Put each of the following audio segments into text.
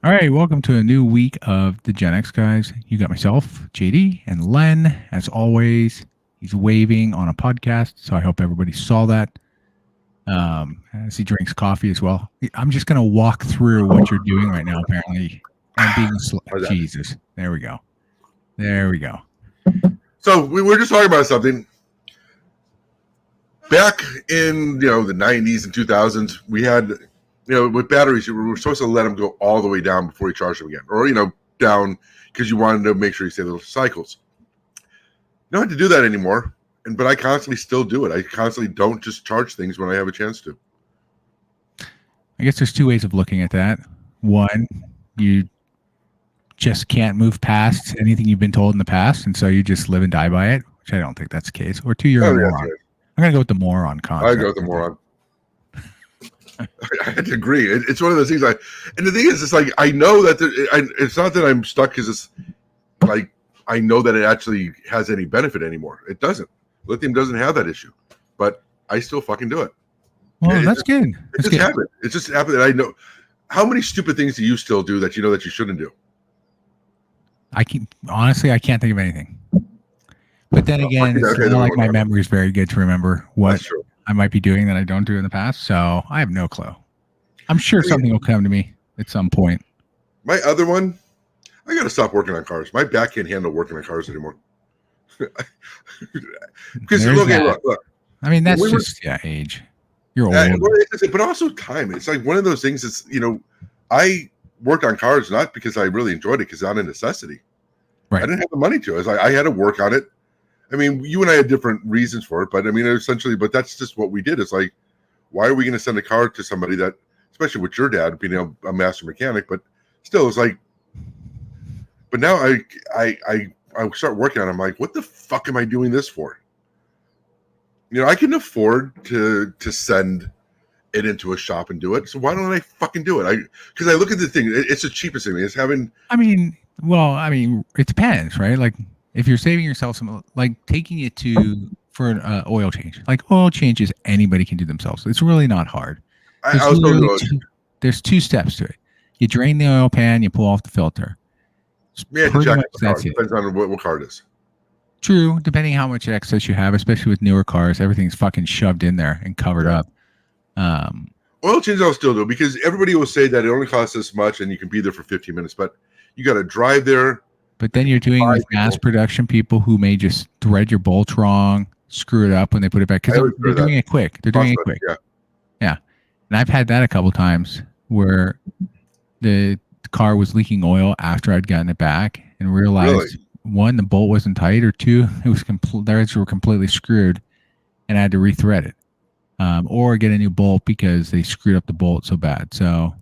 All right, welcome to a new week of the Gen X guys. You got myself, JD, and Len. As always, he's waving on a podcast, so I hope everybody saw that. As he drinks coffee as well. I'm just gonna walk through what you're doing right now, apparently, and being Jesus. There we go. There we go. So we were just talking about something. Back in the 90s and 2000s, we had with batteries, we were supposed to let them go all the way down before you charge them again, or down because you wanted to make sure you stay little cycles. You don't have to do that anymore, but I constantly still do it. I constantly don't just charge things when I have a chance to. I guess there's two ways of looking at that. One, you just can't move past anything you've been told in the past, and so you just live and die by it, which I don't think that's the case. Or two, you're a moron. Right. I'm going to go with the moron concept. I go with the moron. I had to agree. It's one of those things. And the thing is, it's like I know that it's not that I'm stuck because it's like I know that it actually has any benefit anymore. It doesn't. Lithium doesn't have that issue, but I still fucking do it. Well, that's good. It's just habit. It's just habit that I know. How many stupid things do you still do that you know that you shouldn't do? Honestly, I can't think of anything. But then again, it's not like my memory is very good to remember what I might be doing that I don't do in the past. So I have no clue. I'm sure something will come to me at some point. My other one, I got to stop working on cars. My back can't handle working on cars anymore. Because look. I mean, that's just age. You're old. But also time. It's like one of those things that's, I worked on cars not because I really enjoyed it, because it's not a necessity. Right. I didn't have the money to. I had to work on it. I mean, you and I had different reasons for it, but I mean, essentially, but that's just what we did. It's like, why are we going to send a car to somebody that, especially with your dad being a master mechanic, but still, it's like, but now I start working on it. I'm like, what the fuck am I doing this for? I can afford to send it into a shop and do it. So why don't I fucking do it? Because I look at the thing, it's the cheapest thing. It's having. I mean, it depends, right? Like, if you're saving yourself some, like taking it for an oil change, like oil changes, anybody can do themselves. It's really not hard. There's two steps to it. You drain the oil pan, you pull off the filter. Yeah, that's it. Depends on what car it is. True, depending how much excess you have, especially with newer cars, everything's fucking shoved in there and covered up. Oil changes I'll still do, because everybody will say that it only costs this much and you can be there for 15 minutes, but you got to drive there. But then you're doing with mass production people who may just thread your bolts wrong, screw it up when they put it back, because they're doing it quick. They're doing it quick. Yeah. And I've had that a couple times where the car was leaking oil after I'd gotten it back and realized, one, the bolt wasn't tight, or two, it was theirs were completely screwed, and I had to rethread it, or get a new bolt because they screwed up the bolt so bad. So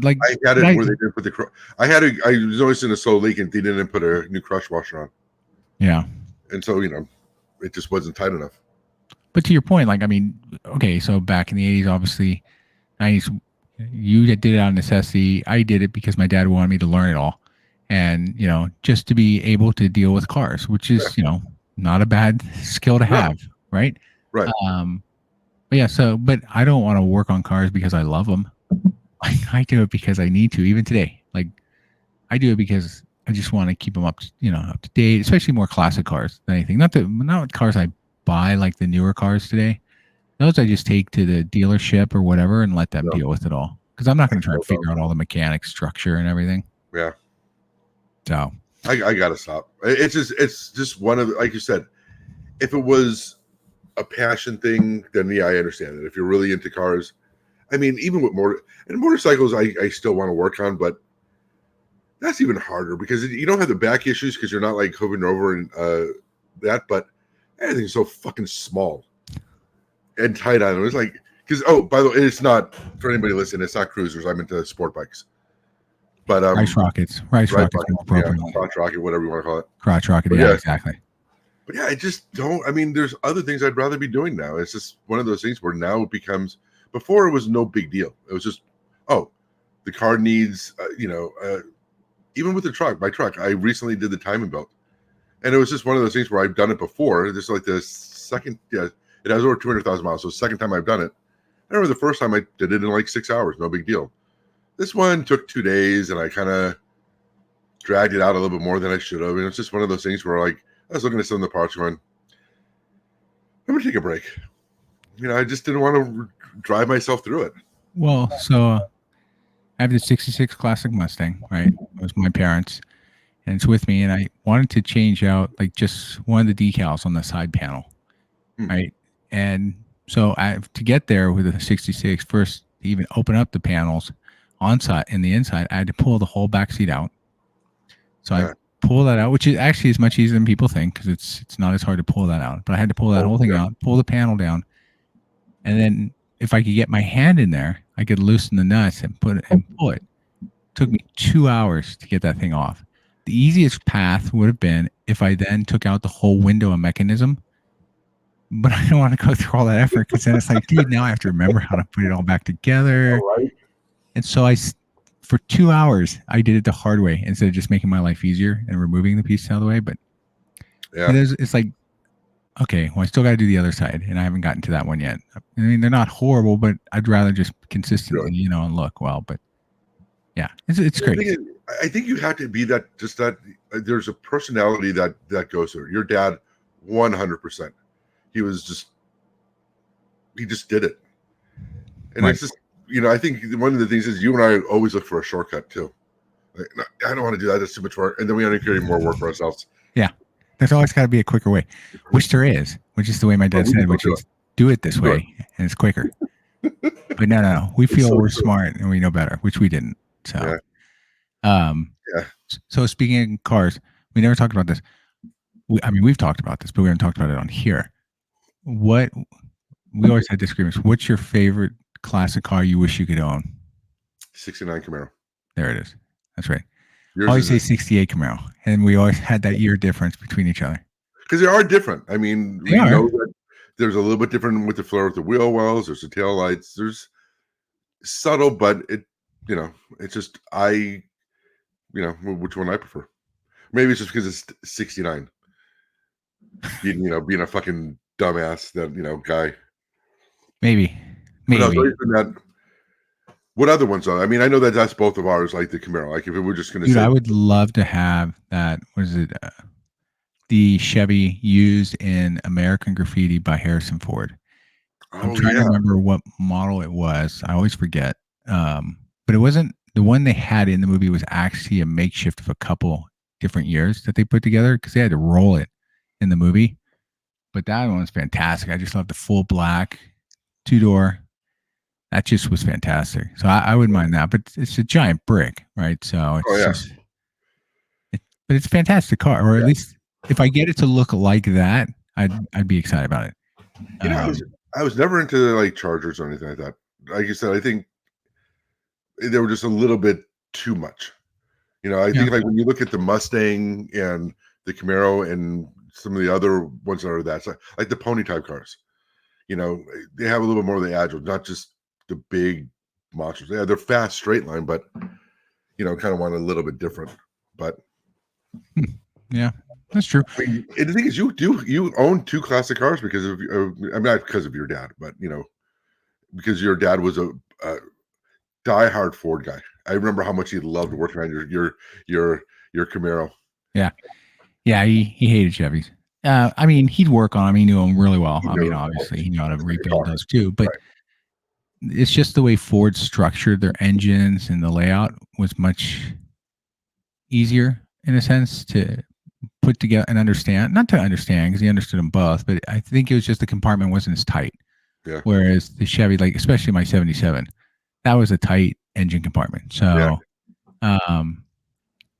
like I had it where they didn't put the. I was noticing a slow leak and they didn't put a new crush washer on. Yeah, and so it just wasn't tight enough. But to your point, like, I mean, okay, so back in the 80s, obviously, 90s, you did it out of necessity. I did it because my dad wanted me to learn it all, and just to be able to deal with cars, which is not a bad skill to have, right? Right. But yeah, but I don't want to work on cars because I love them. I do it because I need to, even today. Like, I do it because I just want to keep them up to date, especially more classic cars than anything. Not cars I buy, like the newer cars today. Those I just take to the dealership or whatever and let them deal with it all. Because I'm not going to try and figure out all the mechanics, structure, and everything. Yeah. So I gotta stop. It's just one of the, like you said, if it was a passion thing, then I understand it. If you're really into cars. I mean, even with motorcycles, I still want to work on, but that's even harder because you don't have the back issues because you're not like hovering over and that, but everything's so fucking small and tight on it. It's like, because, by the way, it's not, for anybody listening, it's not cruisers. I'm into sport bikes. But Rice rockets, crotch rocket, whatever you want to call it. Crotch rocket, yeah, exactly. But yeah, I just don't. I mean, there's other things I'd rather be doing now. It's just one of those things where now it becomes. Before it was no big deal. It was just, the car needs, even with my truck, I recently did the timing belt, and it was just one of those things where I've done it before. This is like the second, it has over 200,000 miles. So the second time I've done it. I remember the first time I did it in like 6 hours, no big deal. This one took 2 days, and I kind of dragged it out a little bit more than I should have. And it's just one of those things where, like, I was looking at some of the parts going, I'm going to take a break. I just didn't want to drive myself through it. Well, so I have the 66 Classic Mustang, right? It was my parents, and it's with me, and I wanted to change out, like, just one of the decals on the side panel, right? And so to get there with the 66, first, to even open up the panels in the inside, I had to pull the whole back seat out. So I pull that out, which is actually as much easier than people think, because it's not as hard to pull that out. But I had to pull that whole thing out, pull the panel down, and then if I could get my hand in there, I could loosen the nuts and pull it. It took me 2 hours to get that thing off. The easiest path would have been if I then took out the whole window and mechanism. But I don't want to go through all that effort, because then it's like, dude, now I have to remember how to put it all back together. Right. And so for 2 hours, I did it the hard way instead of just making my life easier and removing the piece out of the way. But it's like, okay, well, I still got to do the other side, and I haven't gotten to that one yet. I mean, they're not horrible, but I'd rather just consistently, and look well. But yeah, it's great. I think you have to be that there's a personality that goes through. Your dad, 100%. He just did it. And it's just, I think one of the things is you and I always look for a shortcut too. Like, I don't want to do that. That's too much work. And then we end up creating more work for ourselves. Yeah. There's always got to be a quicker way, which there is, which is the way my dad said, which is do it this way, and it's quicker. But no. We feel we're smart and we know better, which we didn't. So, So speaking of cars, we never talked about this. We've talked about this, but we haven't talked about it on here. We always had disagreements. What's your favorite classic car you wish you could own? 69 Camaro. There it is. That's right. I always say 68 Camaro, and we always had that year difference between each other. Because they are different. I mean, we know that there's a little bit different with the flare with the wheel wells. There's the tail lights. There's subtle, but it's just which one I prefer. Maybe it's just because it's 69. Being a fucking dumbass guy. Maybe. What other ones are? I mean, I know that's both of ours, like the Camaro. Like if we were just going to say, I would love to have that. What is it? The Chevy used in American Graffiti by Harrison Ford. I'm trying to remember what model it was. I always forget. But it wasn't the one they had in the movie. Was actually a makeshift of a couple different years that they put together, because they had to roll it in the movie. But that one was fantastic. I just love the full black 2-door. That just was fantastic. So I wouldn't mind that, but it's a giant brick, right? So it's but it's a fantastic car, or at least if I get it to look like that, I'd be excited about it. I was never into like Chargers or anything like that. Like you said, I think they were just a little bit too much. I think like when you look at the Mustang and the Camaro and some of the other ones that are that, like the pony type cars, they have a little bit more of the agile, not just the big monsters. Yeah, they're fast, straight line, but kind of want a little bit different. But yeah, that's true. And the thing is, you own 2 classic cars because of not because of your dad, but because your dad was a diehard Ford guy. I remember how much he loved working on your Camaro. Yeah, he hated Chevys. He'd work on them. He knew them really well. Obviously, he knew how to rebuild those too. But it's just the way Ford structured their engines, and the layout was much easier in a sense to put together and understand. Not to understand, because he understood them both, but I think it was just the compartment wasn't as tight. Yeah. Whereas the Chevy, like especially my 77, that was a tight engine compartment. So,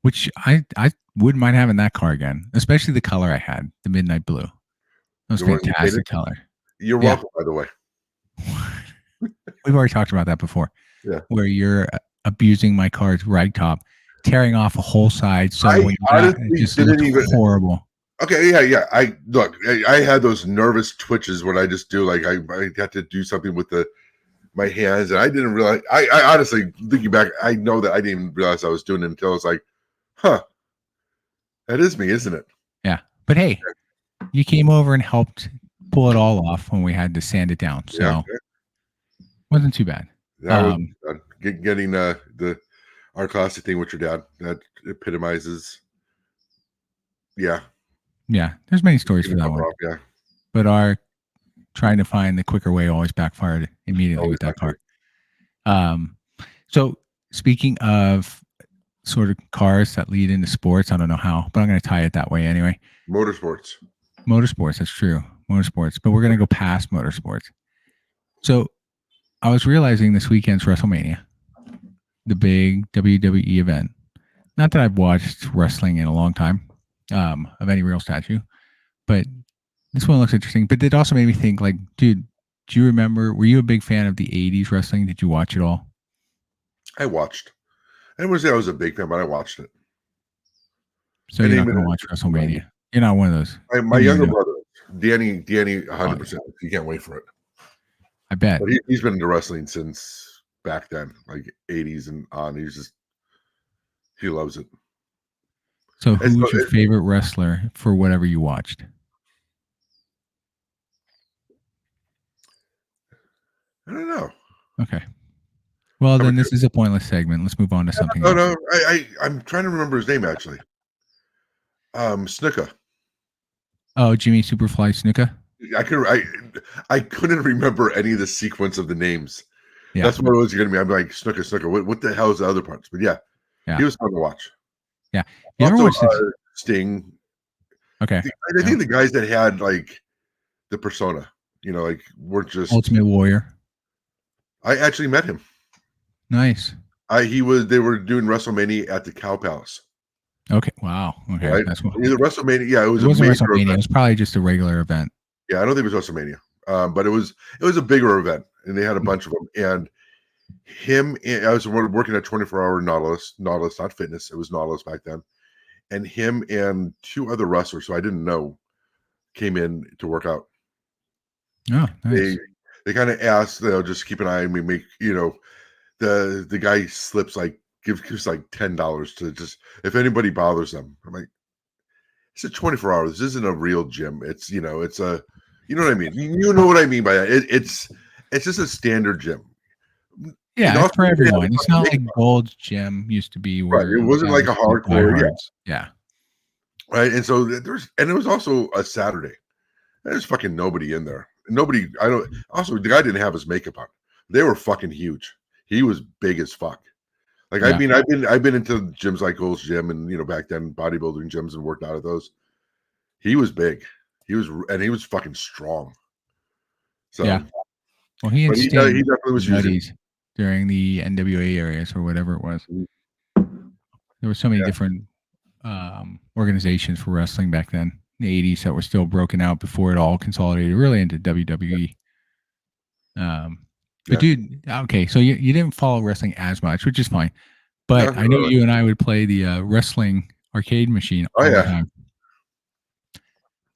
which I wouldn't mind having that car again, especially the color I had, the midnight blue. That was fantastic color. You're welcome, by the way. We've already talked about that before. Yeah. Where you're abusing my car's ragtop, tearing off a whole side. So when it just looked horrible. Okay, yeah. I had those nervous twitches when I just do like I got to do something with my hands, and I didn't realize. I honestly, thinking back, I know that I didn't even realize I was doing it until I was like, "Huh, that is me, isn't it?" Yeah, but hey, you came over and helped pull it all off when we had to sand it down, so it wasn't too bad. That was getting our classic thing with your dad. That epitomizes. Yeah. There's many stories for that one. Yeah. But our trying to find the quicker way always backfired immediately with that car. So speaking of sort of cars that lead into sports, I don't know how, but I'm going to tie it that way anyway. Motorsports, that's true. Motorsports, but we're going to go past motorsports. So I was realizing this weekend's WrestleMania, the big WWE event. Not that I've watched wrestling in a long time, of any real statue, but this one looks interesting. But it also made me think, like, dude, do you remember? Were you a big fan of the '80s wrestling? Did you watch it all? I watched. I wouldn't say I was a big fan, but I watched it. So you're not going to watch WrestleMania. You're not one of those. My younger brother, Danny, 100%. You can't wait for it. I bet. But he's been into wrestling since back then, like 80s and on. He loves it. So who's your favorite wrestler for whatever you watched? I don't know. Okay. Well, then this is a pointless segment. Let's move on to something else. No, I'm trying to remember his name, actually. Snuka. Oh, Jimmy Superfly Snuka? I couldn't remember any of the sequence of the names. Yeah. That's what it was going to be. I'm like, Snuka. What the hell is the other parts? But yeah, he was fun to watch. Yeah. You ever watched Sting? Okay. I think the guys that had like the persona, like weren't just Ultimate Warrior. I actually met him. Nice. They were doing WrestleMania at the Cow Palace. Okay. Wow. Okay. Right? That's what. Either WrestleMania. Yeah, it wasn't WrestleMania. Event. It was probably just a regular event. Yeah, I don't think it was WrestleMania, but it was a bigger event, and they had a bunch of them. And I was working at 24-hour Nautilus, not fitness. It was Nautilus back then. And him and two other wrestlers who I didn't know came in to work out. Oh, nice. They kind of asked, just keep an eye on me. Make the guy slips gives like $10 to just if anybody bothers them. I'm like, it's a 24 hours. This isn't a real gym. It's it's a what I mean. You know what I mean by that. It's just a standard gym. Yeah, it's for everyone. It's not like Gold's Gym used to be where it wasn't like a hardcore. Yeah. Right. And so it was also a Saturday. There's fucking nobody in there. Also, the guy didn't have his makeup on. They were fucking huge. He was big as fuck. Like, I've been into gyms like Gold's Gym and, back then bodybuilding gyms and worked out at those. He was big. He was fucking strong. So, yeah. Well, he definitely was using during the NWA areas or whatever it was. There were so many different organizations for wrestling back then in the 80s that were still broken out before it all consolidated really into WWE. But dude, okay, so you didn't follow wrestling as much, which is fine. But I know you and I would play the wrestling arcade machine all the time.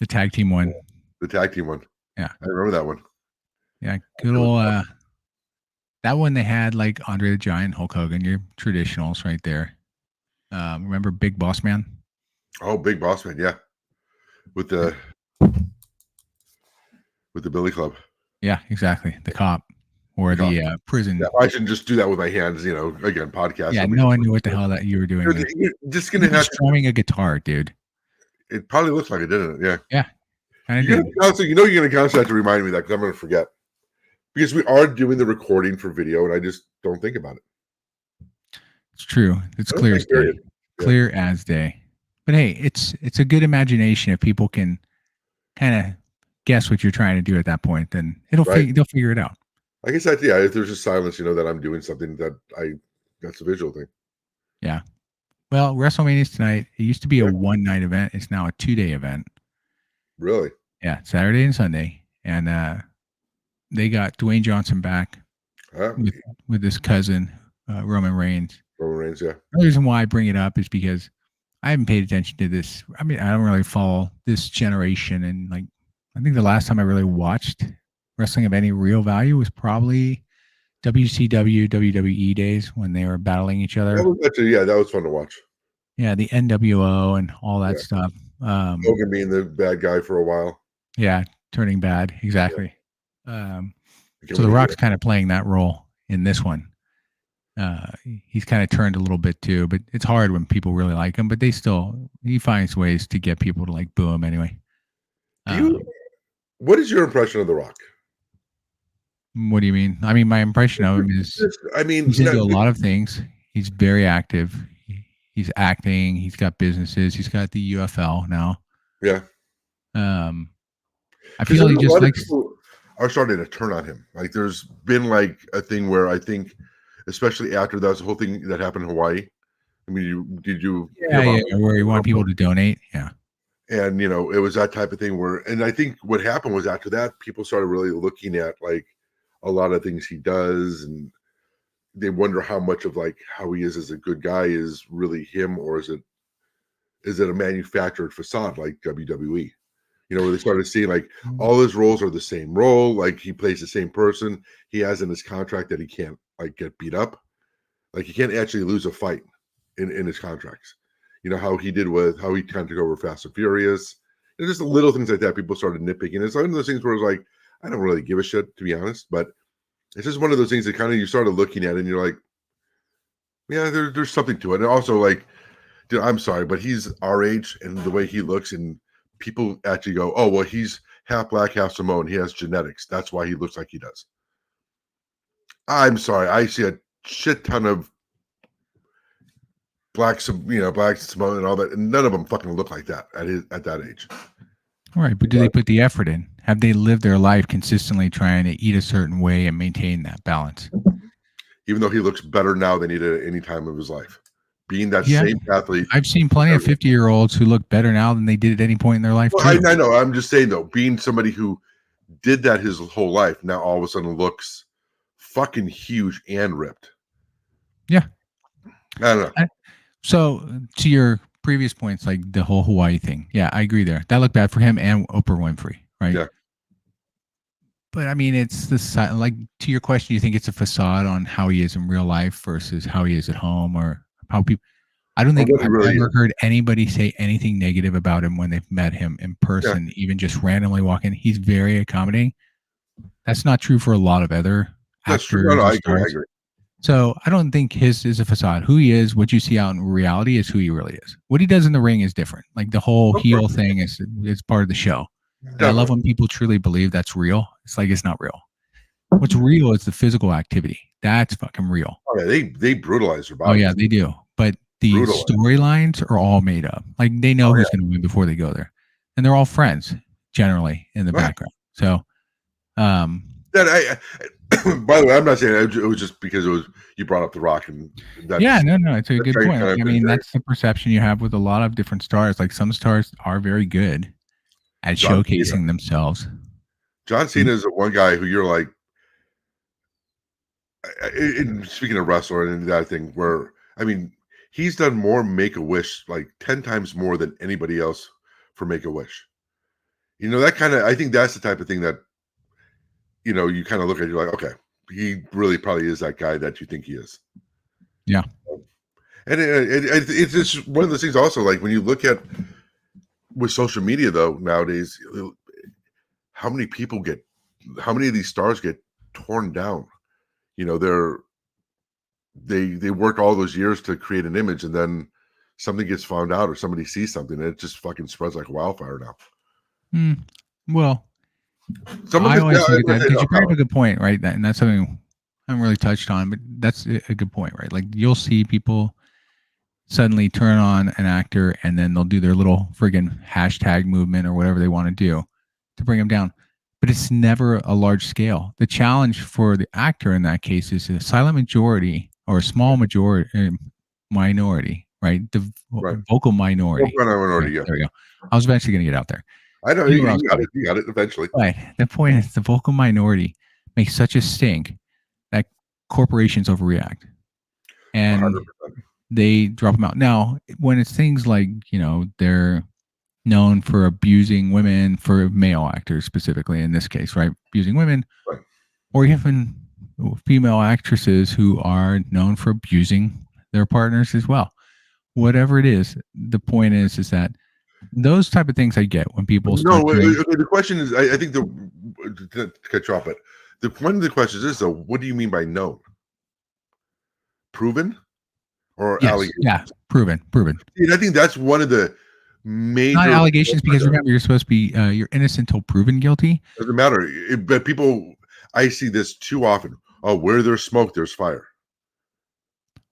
The tag team one. The tag team one. Yeah. I remember that one. Yeah, good old that one they had like Andre the Giant, Hulk Hogan, your traditionals right there. Remember Big Boss Man? Oh, Big Boss Man, yeah. With the Billy Club. Yeah, exactly. The cop or the prison. Yeah, I shouldn't just do that with my hands, again, podcast. Yeah, no one knew what the hell that you were doing. You're just going to have strumming a guitar, dude. It probably looks like it, didn't it? Yeah. Yeah. You're going to constantly have to remind me that because I'm going to forget. Because we are doing the recording for video, and I just don't think about it. It's true. It's clear as day. Clear as day. But hey, it's a good imagination if people can kind of guess what you're trying to do at that point. Then they'll figure it out. I guess if there's just silence, that I'm doing something that's a visual thing. Yeah. Well, WrestleMania's tonight. It used to be a one-night event. It's now a 2-day event. Really? Yeah, Saturday and Sunday, and they got Dwayne Johnson back with his cousin Roman Reigns. Roman Reigns, yeah. The reason why I bring it up is because I haven't paid attention to this. I mean, I don't really follow this generation, and I think the last time I really watched wrestling of any real value was probably WCW, WWE days when they were battling each other. That was fun to watch. Yeah, the NWO and all that stuff. Hogan being the bad guy for a while. Yeah, turning bad. Exactly. So The Rock's kind of playing that role in this one. He's kind of turned a little bit too, but it's hard when people really like him. But he finds ways to get people to like boo him anyway. What is your impression of The Rock? What do you mean? I mean, my impression of him is, he's into a lot of things. He's very active. He's acting. He's got businesses. He's got the UFL now. Yeah. I feel he just likes. People are starting to turn on him. Like there's been like a thing where I think, especially after that whole thing that happened in Hawaii. I mean, did you? Yeah, where he wanted people to donate. Yeah. And it was that type of thing where, and I think what happened was after that, people started really looking at like a lot of things he does, and they wonder how much of like how he is as a good guy is really him, or is it a manufactured facade like WWE? Where they started seeing like all his roles are the same role, like he plays the same person. He has in his contract that he can't like get beat up, like he can't actually lose a fight in his contracts. How he did with how he kind of took over Fast and Furious. And just little things like that. People started nitpicking. It's one of those things where it's like, I don't really give a shit, to be honest, but it's just one of those things that kind of you started looking at and you're like, yeah, there's something to it. And also like, dude, I'm sorry, but he's our age and the way he looks, and people actually go, oh, well, he's half black, half Samoan. He has genetics. That's why he looks like he does. I'm sorry. I see a shit ton of black Samoan and all that, and none of them fucking look like that at that age. All right, but do they put the effort in? Have they lived their life consistently trying to eat a certain way and maintain that balance? Even though he looks better now than he did at any time of his life. Being that same athlete. I've seen plenty of 50-year-olds who look better now than they did at any point in their life. Well, I know. I'm just saying, though, being somebody who did that his whole life, now all of a sudden looks fucking huge and ripped. Yeah. I don't know. So to your previous points, like the whole Hawaii thing. Yeah, I agree there. That looked bad for him and Oprah Winfrey, right? Yeah. But I mean, it's like to your question, you think it's a facade on how he is in real life versus how he is at home, or how people. I don't think I've ever heard anybody say anything negative about him when they've met him in person, even just randomly walking. He's very accommodating. That's not true for a lot of other actors. No, I agree. So I don't think his is a facade. Who he is, what you see out in reality is who he really is. What he does in the ring is different. Like the whole heel thing is part of the show. And I love when people truly believe that's real. It's like it's not real. What's real is the physical activity. That's fucking real. Oh, yeah, they brutalize their body. Oh yeah, they do. But the storylines are all made up. Like they know who's going to win before they go there, and they're all friends generally in the background. So, that by the way, I'm not saying it was just because you brought up The Rock, and no, it's a good point. I mean, that's the perception you have with a lot of different stars. Like some stars are very good at showcasing themselves. John Cena is one guy who you're like, speaking of wrestler and that thing, where I mean, he's done more Make-A-Wish, like 10 times more than anybody else for Make-A-Wish. That kind of, I think that's the type of thing that, you kind of look at, you're like, okay, he really probably is that guy that you think he is. Yeah. And it's just one of those things also, like when you look at with social media though, nowadays, how many of these stars get torn down? They work all those years to create an image, and then something gets found out or somebody sees something, and it just fucking spreads like wildfire now. Well, I always look at that because you bring up a good point, right? And that's something I haven't really touched on, but that's a good point, right? Like you'll see people suddenly turn on an actor and then they'll do their little friggin' hashtag movement or whatever they want to do to bring them down. But it's never a large scale. The challenge for the actor in that case is a silent majority or a small minority, right? The vocal minority. Yeah. There we go. I was eventually going to get out there. I know you got it eventually. But the point is, the vocal minority makes such a stink that corporations overreact, and 100%. They drop them out. Now, when it's things like they're known for abusing women, for male actors specifically in this case, right? Abusing women, or even female actresses who are known for abusing their partners as well. Whatever it is, the point is that those type of things I get when people start the question is, I think to cut you off, but one of the questions is, though, what do you mean by known? proven or Yes. allegations? Yeah, proven. And I think that's one of the major. Not allegations, because remember, you're supposed to be you're innocent until proven guilty. Doesn't matter. But people, I see this too often. Oh, where there's smoke, there's fire.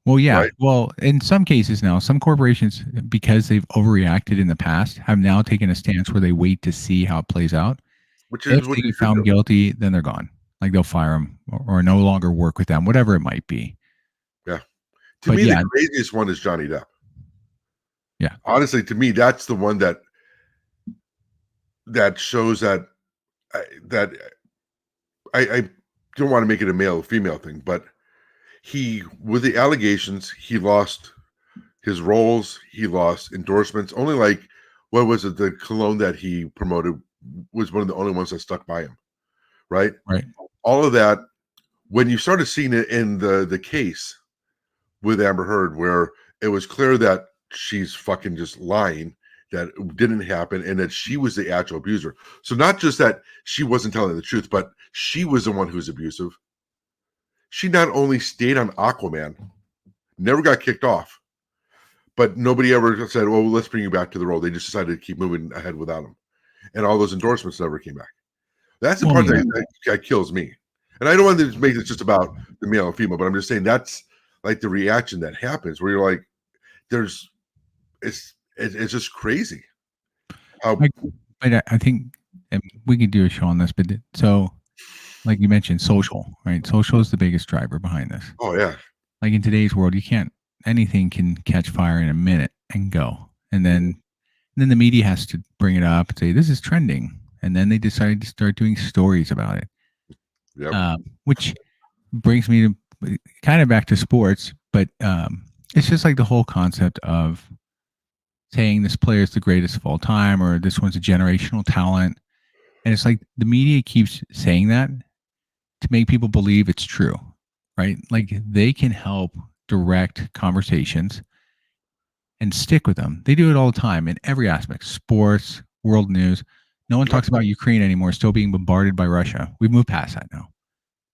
Well, yeah. Right? Well, in some cases now, some corporations, because they've overreacted in the past, have now taken a stance where they wait to see how it plays out. Which is if they get found guilty, then they're gone. Like they'll fire them or no longer work with them, whatever it might be. Yeah. To me, the craziest one is Johnny Depp. Yeah. Honestly, to me, that's the one that shows that I don't want to make it a male or female thing, but with the allegations, he lost his roles, he lost endorsements. Only like, what was it? The cologne that he promoted was one of the only ones that stuck by him. Right. All of that, when you started seeing it in the case with Amber Heard, where it was clear that she's fucking just lying, that it didn't happen, and that she was the actual abuser. So not just that she wasn't telling the truth, but she was the one who was abusive. She not only stayed on Aquaman, never got kicked off, but nobody ever said, well, let's bring you back to the role. They just decided to keep moving ahead without him. And all those endorsements never came back. That's the part that kills me. And I don't want to make it just about the male and female, but I'm just saying that's like the reaction that happens where you're like, it's just crazy. But I think, and we could do a show on this, but so like you mentioned, social, right? Social is the biggest driver behind this. Oh yeah. Like in today's world, anything can catch fire in a minute and go. And then the media has to bring it up and say, this is trending. And then they decided to start doing stories about it. Yep. Which brings me to kind of back to sports, but it's just like the whole concept of saying this player is the greatest of all time, or this one's a generational talent. And it's like the media keeps saying that to make people believe it's true, right? Like they can help direct conversations and stick with them. They do it all the time in every aspect: sports, world news. No one talks about Ukraine anymore, still being bombarded by Russia. We've moved past that now.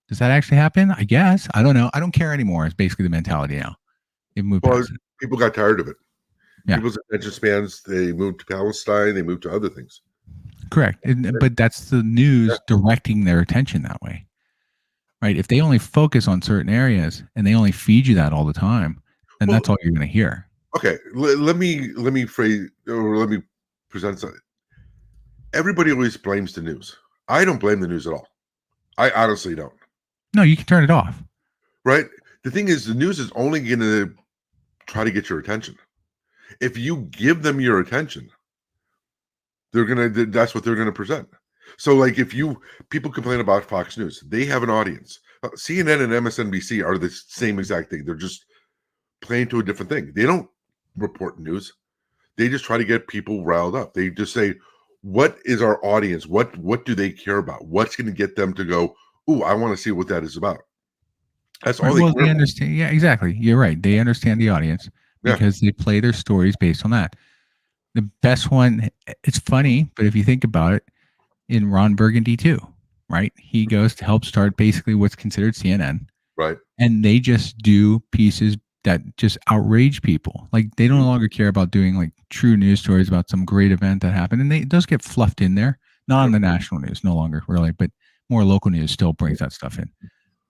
Does that actually happen? I guess. I don't know. I don't care anymore. It's basically the mentality now. They've moved past it. People got tired of it. Yeah. People's attention spans, they moved to Palestine, they moved to other things. Correct. But that's the news directing their attention that way. Right? If they only focus on certain areas and they only feed you that all the time, then that's all you're going to hear. Okay, let me phrase, or let me present something. Everybody always blames the news. I don't blame the news at all. I honestly don't. No, you can turn it off. Right? The thing is, the news is only going to try to get your attention. If you give them your attention, that's what they're going to present. So like if people complain about Fox News, they have an audience. CNN and MSNBC are the same exact thing. They're just playing to a different thing. They don't report news. They just try to get people riled up. They just say, what is our audience? What do they care about? What's going to get them to go, ooh, I want to see what that is about. That's all they understand. Yeah, exactly. You're right. They understand the audience because they play their stories based on that. The best one, it's funny, but if you think about it, in Ron Burgundy too, right? He goes to help start basically what's considered CNN. Right. And they just do pieces that just outrage people. Like they no longer care about doing like true news stories about some great event that happened. And those get fluffed in there, not on the national news, no longer really, but more local news still brings that stuff in.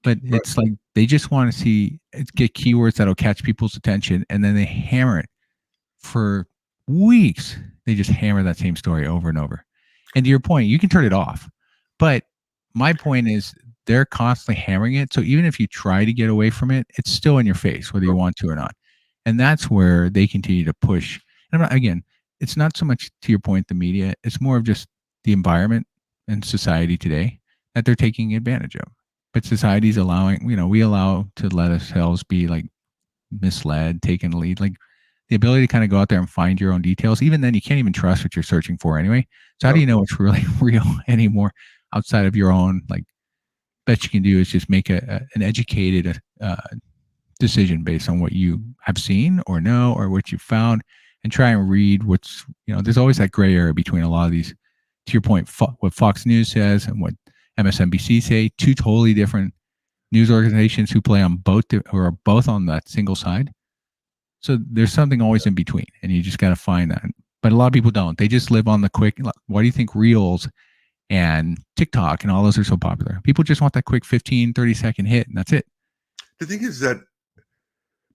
But it's like they just want to get keywords that'll catch people's attention, and then they hammer it for weeks. They just hammer that same story over and over. And to your point, you can turn it off. But my point is they're constantly hammering it. So even if you try to get away from it, it's still in your face, whether you want to or not. And that's where they continue to push. And again, it's not so much to your point, the media, it's more of just the environment and society today that they're taking advantage of. But society's allowing, we allow to let ourselves be like misled, taken the lead, like the ability to kind of go out there and find your own details. Even then, you can't even trust what you're searching for anyway. So how do you know what's really real anymore outside of your own? Like, best you can do is just make an educated decision based on what you have seen or know or what you found, and try and read what's, there's always that gray area between a lot of these, to your point, what Fox News says and what MSNBC say, two totally different news organizations who play on both or are both on that single side. So there's something always in between, and you just got to find that. But a lot of people don't. They just live on the quick. Why do you think Reels and TikTok and all those are so popular? People just want that quick 15, 30-second hit, and that's it. The thing is that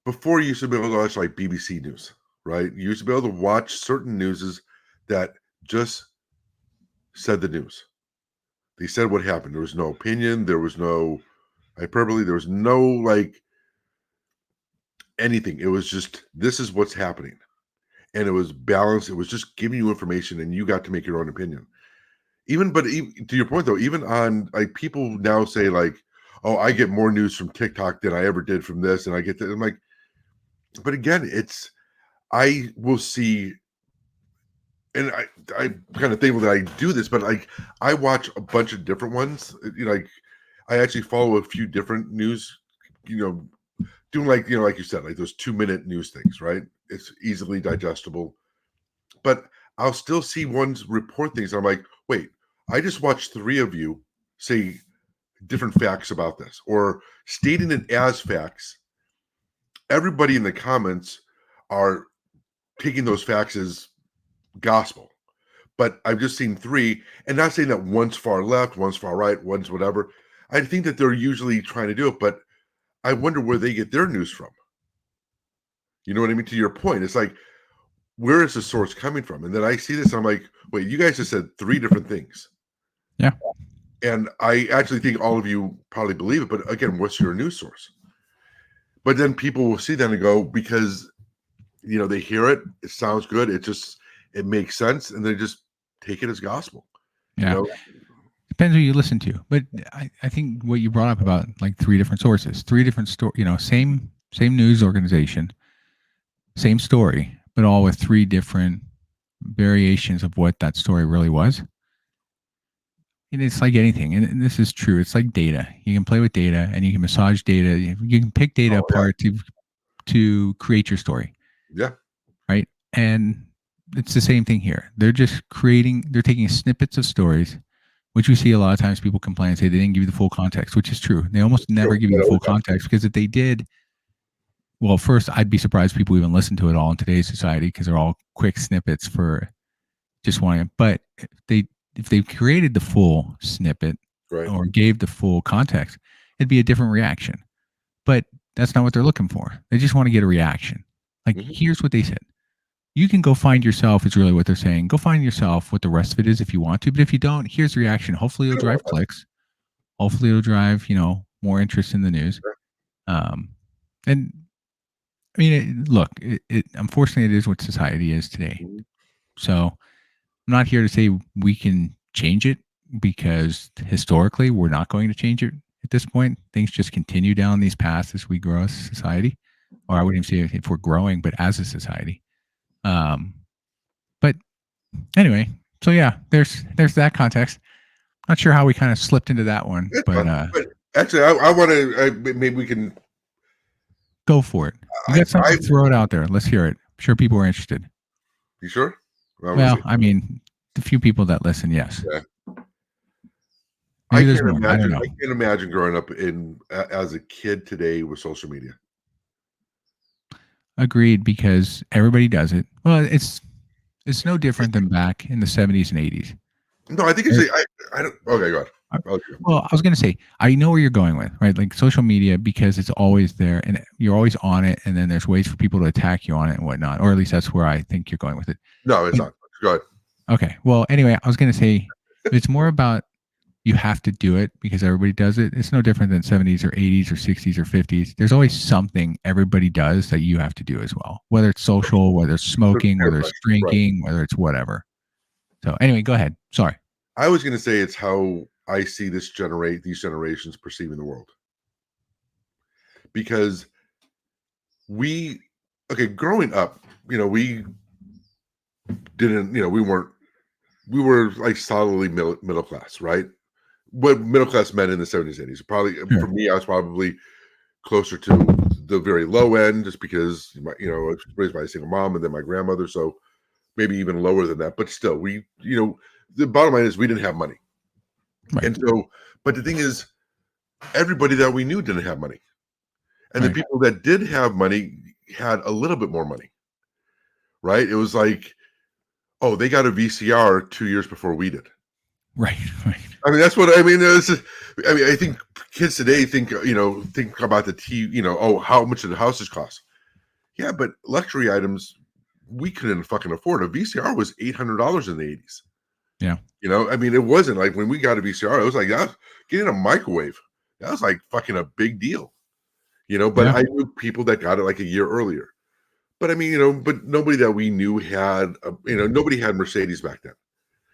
before you used to be able to watch like BBC News, right? You used to be able to watch certain newses that just said the news. They said what happened. There was no opinion. There was no hyperbole. There was no like anything. It was just, this is what's happening. And it was balanced. It was just giving you information and you got to make your own opinion. But to your point though, even on like people now say like, oh, I get more news from TikTok than I ever did from this. And I get that. I'm like, but again, I will see, and I'm kind of thankful that I do this, but like I watch a bunch of different ones. Like I actually follow a few different news, doing like, like you said, like those 2-minute news things, right? It's easily digestible, but I'll still see ones report things. I'm like, wait, I just watched 3 of you say different facts about this or stating it as facts. Everybody in the comments are taking those facts as gospel. But I've just seen 3, and not saying that one's far left, one's far right, one's whatever. I think that they're usually trying to do it, but I wonder where they get their news from. You know what I mean? To your point, it's like, where is the source coming from? And then I see this, and I'm like, wait, you guys just said 3 different things. Yeah. And I actually think all of you probably believe it, but again, what's your news source? But then people will see that and go, because they hear it, it sounds good, it makes sense, and they just take it as gospel. Yeah. Depends who you listen to. But I think what you brought up about like 3 different sources, 3 different same news organization, same story, but all with 3 different variations of what that story really was. And it's like anything, and this is true. It's like data. You can play with data, and you can massage data. You can pick data apart to create your story. Yeah. Right. And it's the same thing here. They're taking snippets of stories, which we see a lot of times. People complain and say they didn't give you the full context, which is true. They almost never give you the full context, because if they did, well, first, I'd be surprised people even listen to it all in today's society, because they're all quick snippets for just wanting it. But if they created the full snippet or gave the full context, it'd be a different reaction. But that's not what they're looking for. They just want to get a reaction. Like, here's what they said. You can go find yourself is really what they're saying. Go find yourself what the rest of it is if you want to. But if you don't, here's the reaction. Hopefully it'll drive clicks. Hopefully it'll drive, more interest in the news. And I mean, look, unfortunately, it is what society is today. So I'm not here to say we can change it, because historically we're not going to change it at this point. Things just continue down these paths as we grow as a society, or I wouldn't even say if we're growing, but as a society. But anyway, so yeah, there's that context. Not sure how we kind of slipped into that one, but actually, I want to. Maybe we can go for it. You got something to throw it out there. Let's hear it. I'm sure people are interested. You sure? Well, I mean, the few people that listen, yes. Yeah. I can't imagine growing up as a kid today with social media. Agreed, because everybody does it. Well, it's no different than back in the 70s and 80s. No, I think it's I don't. Okay, go ahead. Well, I was going to say, I know where you're going with, right? Like social media, because it's always there and you're always on it, and then there's ways for people to attack you on it and whatnot, or at least that's where I think you're going with it. No, it's not. Go ahead. Okay. Well, anyway, I was going to say, it's more about you have to do it because everybody does it. It's no different than 70s or 80s or 60s or 50s. There's always something everybody does that you have to do as well, whether it's social, whether it's smoking, whether it's drinking, whether it's whatever. So anyway, go ahead. Sorry. I was going to say it's how I see these generations perceiving the world. Because growing up, we didn't, we were like solidly middle class, right? What middle class meant in the 70s, 80s. Probably for me, I was probably closer to the very low end, just because I was raised by a single mom and then my grandmother, so maybe even lower than that. But still, we, the bottom line is we didn't have money. Right. And so, but the thing is, everybody that we knew didn't have money. And the people that did have money had a little bit more money, right? It was like, oh, they got a VCR 2 years before we did. Right. I mean, that's what I mean. I think kids today think about the TV, oh, how much did the houses cost? Yeah, but luxury items we couldn't fucking afford. A VCR was $800 in the 80s. Yeah. I mean, it wasn't like when we got a VCR, it was like getting a microwave. That was like fucking a big deal. But I knew people that got it like a year earlier. But I mean, but nobody that we knew had, nobody had Mercedes back then.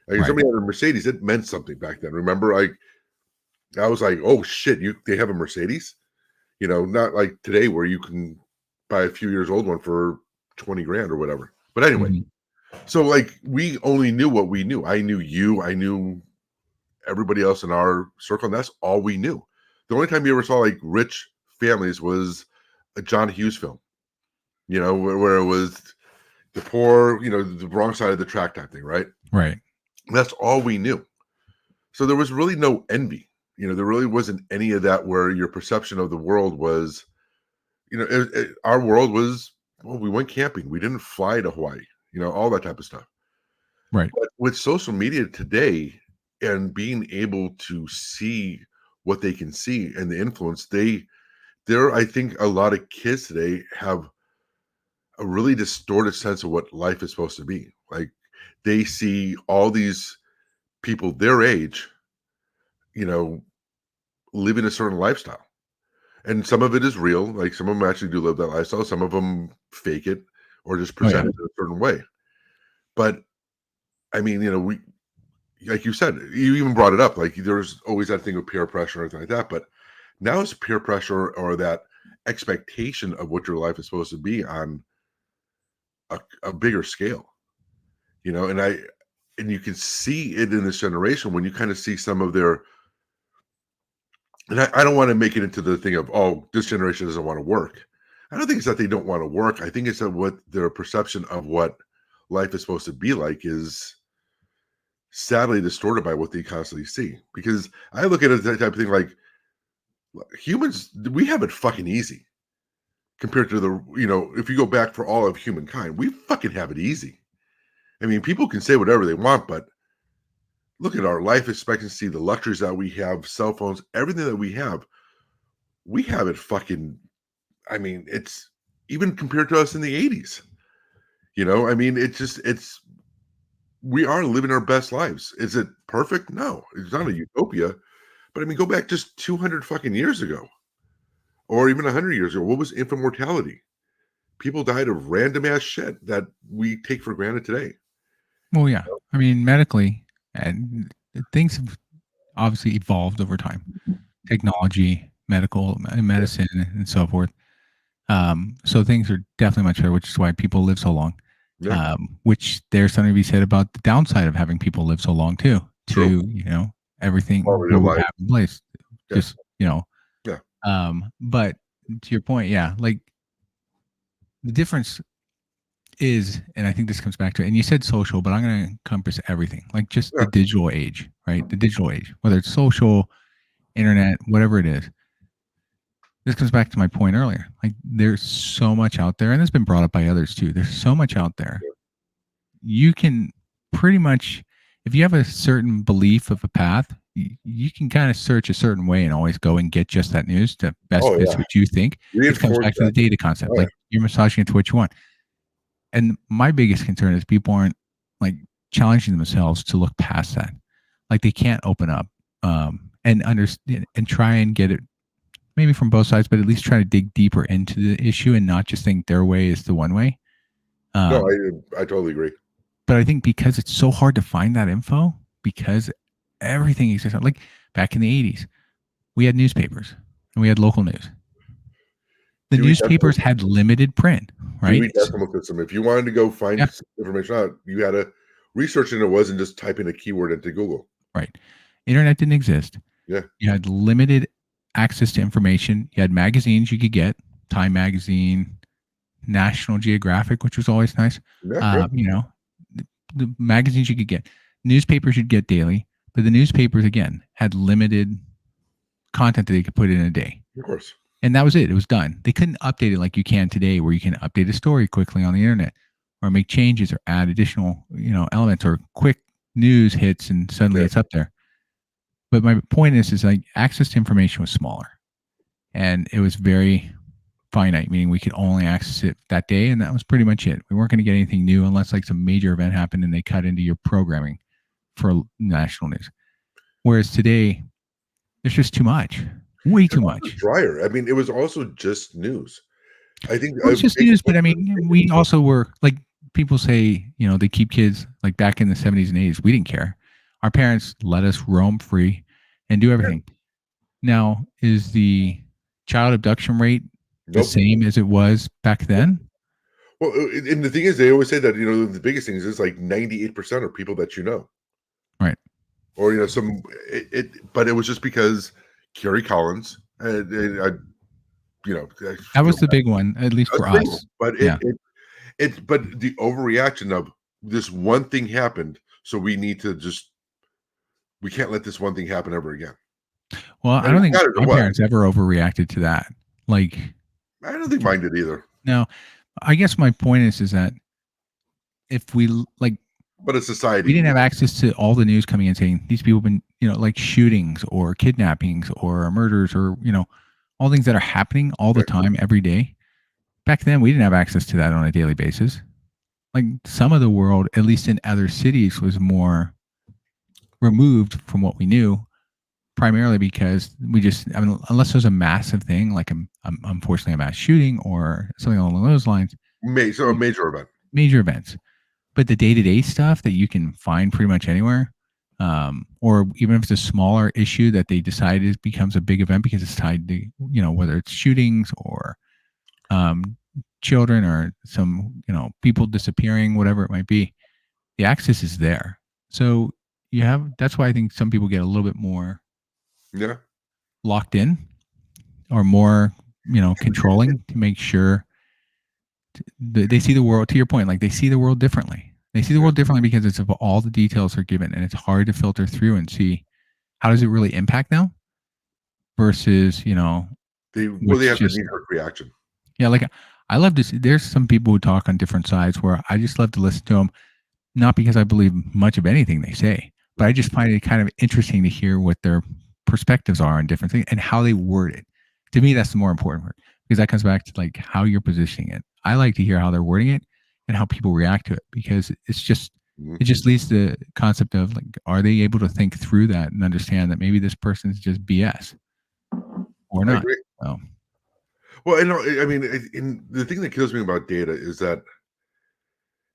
Like if somebody had a Mercedes, it meant something back then. Remember, like I was like, oh shit, they have a Mercedes? Not like today where you can buy a few years old one for 20 grand or whatever. But anyway, so like we only knew what we knew. I knew you, I knew everybody else in our circle, and that's all we knew. The only time you ever saw like rich families was a John Hughes film, where it was the poor, the wrong side of the track type thing, right? Right. And that's all we knew. So there was really no envy. There really wasn't any of that where your perception of the world was, our world was, well, we went camping. We didn't fly to Hawaii, all that type of stuff. Right. But with social media today and being able to see what they can see and the influence, I think a lot of kids today have a really distorted sense of what life is supposed to be. Like they see all these people their age, living a certain lifestyle. And some of it is real. Like some of them actually do live that lifestyle. Some of them fake it or just present it in a certain way. But I mean, we, like you said, you even brought it up. Like there's always that thing of peer pressure or anything like that. But now it's peer pressure or that expectation of what your life is supposed to be on a bigger scale, and you can see it in this generation when you kind of see some of their, and I don't want to make it into the thing of, oh, this generation doesn't want to work. I don't think it's that they don't want to work. I think it's that what their perception of what life is supposed to be like is sadly distorted by what they constantly see. Because I look at it that type of thing like humans, we have it fucking easy compared to the, if you go back for all of humankind, we fucking have it easy. I mean, people can say whatever they want, but look at our life expectancy, the luxuries that we have, cell phones, everything that we have it fucking, I mean, it's even compared to us in the 80s. I mean, we are living our best lives. Is it perfect? No, it's not a utopia. But I mean, go back just 200 fucking years ago or even 100 years ago. What was infant mortality? People died of random ass shit that we take for granted today. Well, yeah. I mean, medically, and things have obviously evolved over time. Technology, medicine, and so forth. So things are definitely much better, which is why people live so long. Yeah. Which there's something to be said about the downside of having people live so long too. True. To everything we have in place. Yeah. Just Yeah. But to your point, yeah, like the difference is, and I think this comes back to it, and you said social, but I'm going to encompass everything, like just the digital age, right? The digital age, whether it's social, internet, whatever it is. This comes back to my point earlier. Like there's so much out there, and it's been brought up by others too. There's so much out there. You can pretty much, if you have a certain belief of a path, you can kind of search a certain way and always go and get just that news to best fits what you think. It comes back to the data concept. Like you're massaging it to what you want. And my biggest concern is people aren't like challenging themselves to look past that. Like they can't open up and understand and try and get it maybe from both sides, but at least try to dig deeper into the issue and not just think their way is the one way. No, I totally agree. But I think because it's so hard to find that info, because everything exists, like back in the 80s, we had newspapers and we had local news. The newspapers had limited print, right? Decimal system. If you wanted to go find information out, you had to research, and it wasn't just typing a keyword into Google. Right. Internet didn't exist. Yeah. You had limited access to information. You had magazines you could get, Time Magazine, National Geographic, which was always nice. Yeah, the magazines you could get. Newspapers you'd get daily, but the newspapers, again, had limited content that they could put in a day. Of course. And that was it. It was done. They couldn't update it like you can today, where you can update a story quickly on the internet or make changes or add additional, elements or quick news hits and suddenly it's up there. But my point is like access to information was smaller and it was very finite, meaning we could only access it that day. And that was pretty much it. We weren't going to get anything new unless like some major event happened and they cut into your programming for national news. Whereas today, there's just too much. Way too much. Drier. I mean, it was also just news. I think it was just news, but I mean, we also were like people say, they keep kids like back in the 70s and 80s. We didn't care. Our parents let us roam free and do everything. Yeah. Now, is the child abduction rate the same as it was back then? Well, and the thing is, they always say that, the biggest thing is like 98% are people that you know. Right. Or, but it was just because Kerry Collins, that was the big one, at least for us. But but the overreaction of this one thing happened, so we need to we can't let this one thing happen ever again. Well, I don't think my parents ever overreacted to that. Like, I don't think mine did either. No, I guess my point is that if we but a society, we didn't have access to all the news coming in saying these people have been, like shootings or kidnappings or murders or, all things that are happening all the time, every day. Back then, we didn't have access to that on a daily basis. Like some of the world, at least in other cities, was more removed from what we knew, primarily because unless there's a massive thing, like unfortunately a mass shooting or something along those lines. So a major event. Major events. But the day-to-day stuff that you can find pretty much anywhere, or even if it's a smaller issue that they decide it becomes a big event because it's tied to, whether it's shootings or children or some, people disappearing, whatever it might be, the access is there. So that's why I think some people get a little bit more locked in or more, controlling to make sure they see the world, to your point, like they see the world differently. They see the world differently because it's of all the details are given and it's hard to filter through and see how does it really impact them versus, they have the knee-jerk reaction. Yeah. Like I love to see, there's some people who talk on different sides where I just love to listen to them, not because I believe much of anything they say, but I just find it kind of interesting to hear what their perspectives are on different things and how they word it. To me, that's the more important part because that comes back to like how you're positioning it. I like to hear how they're wording it and how people react to it because it just leads to the concept of like, are they able to think through that and understand that maybe this person is just BS or not? So. Well, I mean, the thing that kills me about data is that,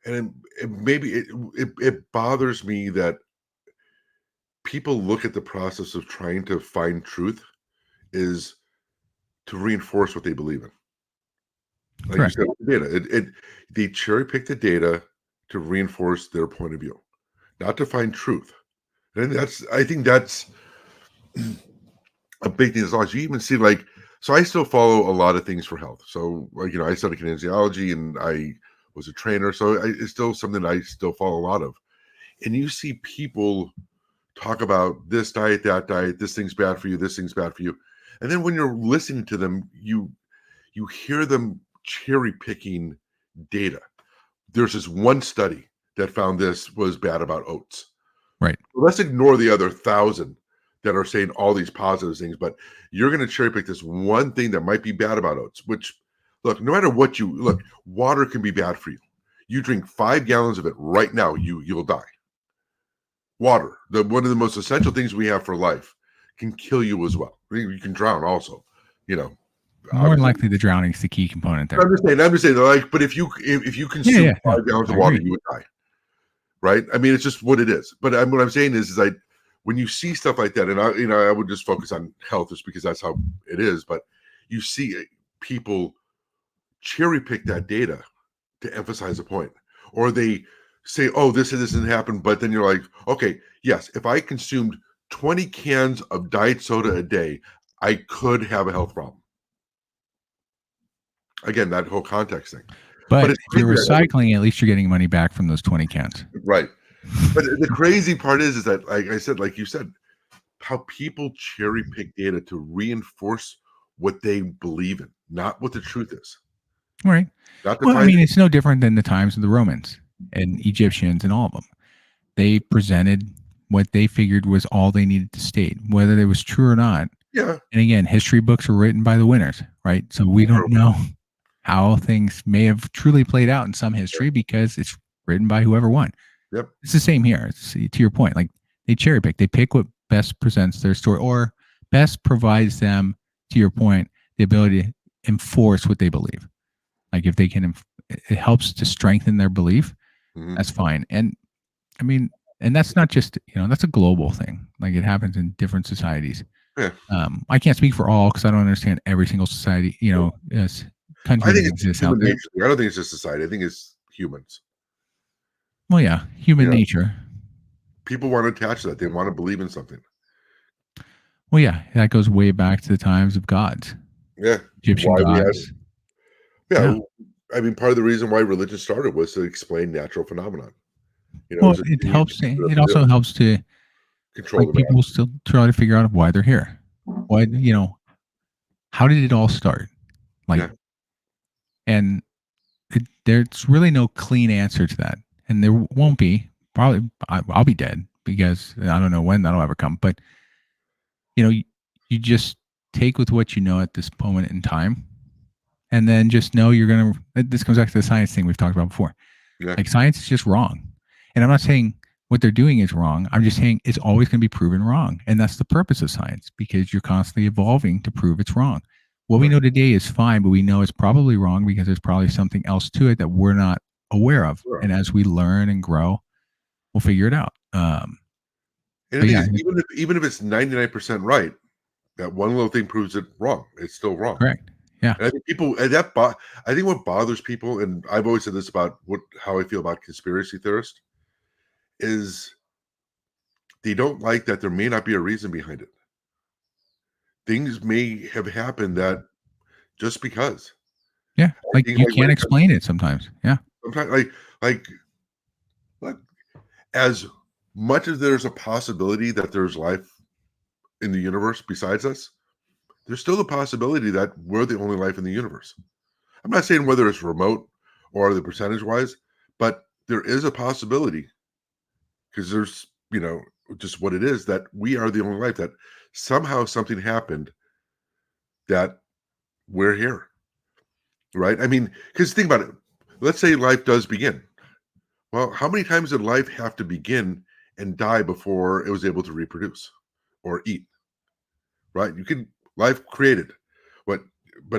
and it bothers me that people look at the process of trying to find truth is to reinforce what they believe in. Like Correct. You said, data. They cherry pick the data to reinforce their point of view, not to find truth. And I think that's a big thing. As long as you even see, so I still follow a lot of things for health. So, I studied kinesiology and I was a trainer. So it's still something I still follow a lot of. And you see people talk about this diet, that diet, this thing's bad for you, this thing's bad for you. And then when you're listening to them, you hear them cherry picking data. There's this one study that found this was bad about oats. Right. So let's ignore the other 1,000 that are saying all these positive things, but you're going to cherry pick this one thing that might be bad about oats, which look, no matter what water can be bad for you. You drink 5 gallons of it right now, you'll die. Water, one of the most essential things we have for life, can kill you as well. You can drown also, More likely the drowning is the key component there. I'm just saying, but if you consume 5 gallons of water, you would die. Right? I mean, it's just what it is. But what I'm saying is when you see stuff like that, and I would just focus on health just because that's how it is. But you see people cherry pick that data to emphasize a point, or they say, "Oh, this doesn't happen," but then you're like, "Okay, yes, if I consumed 20 cans of diet soda a day, I could have a health problem." Again, that whole context thing. But if you're recycling, at least you're getting money back from those 20 cans. Right. But the crazy part is that, like I said, like you said, how people cherry pick data to reinforce what they believe in, not what the truth is. Right. Well, I mean, it's no different than the times of the Romans and Egyptians and all of them. They presented what they figured was all they needed to state, whether it was true or not. Yeah. And again, history books are written by the winners, right? So we don't know how things may have truly played out in some history because it's written by whoever won. Yep. It's the same here. To your point, like they cherry pick. They pick what best presents their story or best provides them, to your point, the ability to enforce what they believe. Like if they can, it helps to strengthen their belief. That's fine. And I mean, and that's not just, that's a global thing. Like it happens in different societies. Yeah. I can't speak for all because I don't understand every single society, as country that exists out there. Nature. I don't think it's just society. I think it's humans. Well, yeah, human nature. People want to attach to that. They want to believe in something. Well, yeah, that goes way back to the times of gods. Yeah. Egyptian gods. Yeah. I mean, part of the reason why religion started was to explain natural phenomenon. Well, it helps. It also helps to control people still try to figure out why they're here. Why, how did it all start? And there's really no clean answer to that, and there won't be. Probably, I'll be dead because I don't know when that'll ever come. But you just take with what you know at this moment in time, and then just know you're gonna. This comes back to the science thing we've talked about before. Yeah. Like science is just wrong, and I'm not saying what they're doing is wrong. I'm just saying it's always going to be proven wrong, and that's the purpose of science because you're constantly evolving to prove it's wrong. What we know today is fine, but we know it's probably wrong because there's probably something else to it that we're not aware of. Sure. And as we learn and grow, we'll figure it out. And even if it's 99% right, that one little thing proves it wrong. It's still wrong. Correct. Yeah. And I think people, I think what bothers people, and I've always said this about how I feel about conspiracy theorists, is they don't like that there may not be a reason behind it. Things may have happened that just because. Yeah, like you can't explain it sometimes. Yeah. Sometimes, look, as much as there's a possibility that there's life in the universe besides us, there's still the possibility that we're the only life in the universe. I'm not saying whether it's remote or the percentage-wise, but there is a possibility because there's, just what it is that we are the only life, that somehow something happened that we're here. Right? I mean, because think about it. Let's say life does begin. Well, how many times did life have to begin and die before it was able to reproduce or eat? Right? Life created. But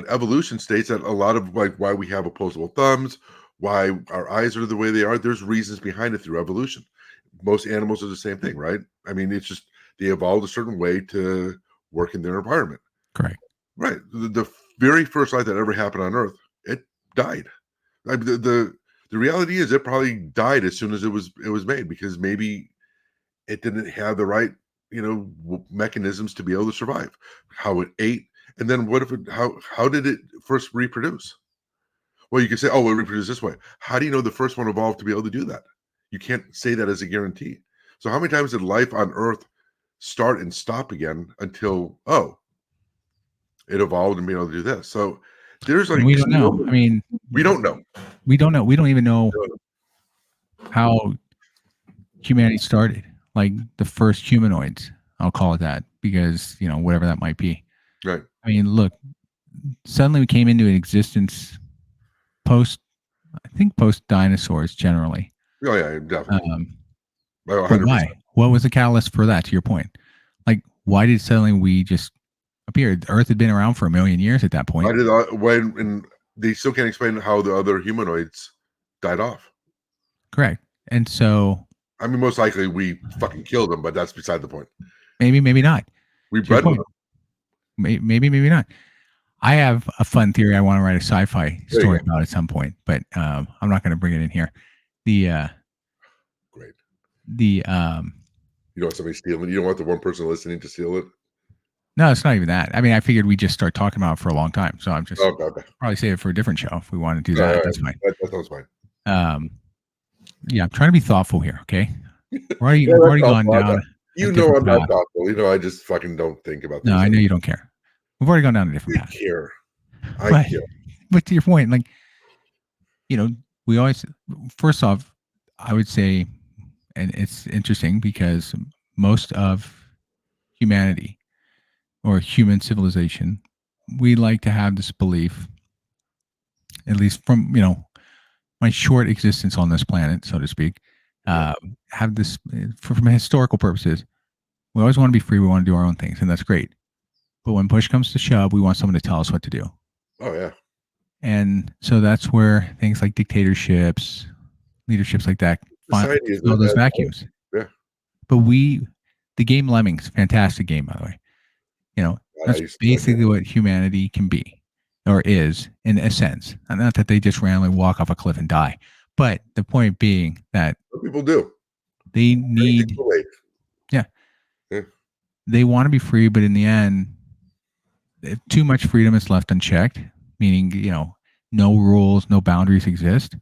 evolution states that a lot of why we have opposable thumbs, why our eyes are the way they are, there's reasons behind it through evolution. Most animals are the same thing, right? I mean, it's just they evolved a certain way to work in their environment. Correct. Right. The very first life that ever happened on Earth, it died. I mean, the reality is it probably died as soon as it was made because maybe it didn't have the right mechanisms to be able to survive. How it ate, and then what if how did it first reproduce? Well, you could say, oh, it reproduced this way. How do you know the first one evolved to be able to do that? You can't say that as a guarantee. So how many times did life on Earth start and stop again until it evolved and be able to do this? So there's we don't know. I mean, we don't know. We don't know. We don't even know how humanity started. Like the first humanoids, I'll call it that, because whatever that might be. Right. I mean, look, suddenly we came into existence post dinosaurs generally. Oh yeah, definitely. But why? What was the catalyst for that? To your point, like why did suddenly we just appear? The Earth had been around for 1 million years at that point. And they still can't explain how the other humanoids died off. Correct. And so, I mean, most likely we fucking killed them, but that's beside the point. Maybe not. We bred with them. Maybe not. I have a fun theory I want to write a sci-fi story about at some point, but I'm not going to bring it in here. Great. You don't want somebody stealing? You don't want the one person listening to steal it? No, it's not even that. I mean, I figured we'd just start talking about it for a long time. So I'm just probably save it for a different show if we want to do that. That's fine. That sounds fine. Yeah, I'm trying to be thoughtful here. Okay. We're already gone down. You know I'm not thoughtful. You know, I just fucking don't think about things. No, I know you don't care. We've already gone down a different path. I care. But to your point, like, you know, we always, first off, I would say, and it's interesting because most of humanity or human civilization, we like to have this belief, at least from, my short existence on this planet, so to speak, have this, from historical purposes, we always want to be free. We want to do our own things, and that's great. But when push comes to shove, we want someone to tell us what to do. Oh, yeah. And so that's where things like dictatorships, leaderships like that, fill those vacuums. Yeah. But the game Lemmings, fantastic game, by the way. That's basically what humanity can be or is in a sense. Not that they just randomly walk off a cliff and die. But the point being that some people do. They need, they want to be free, but in the end, if too much freedom is left unchecked, meaning, no rules, no boundaries exist,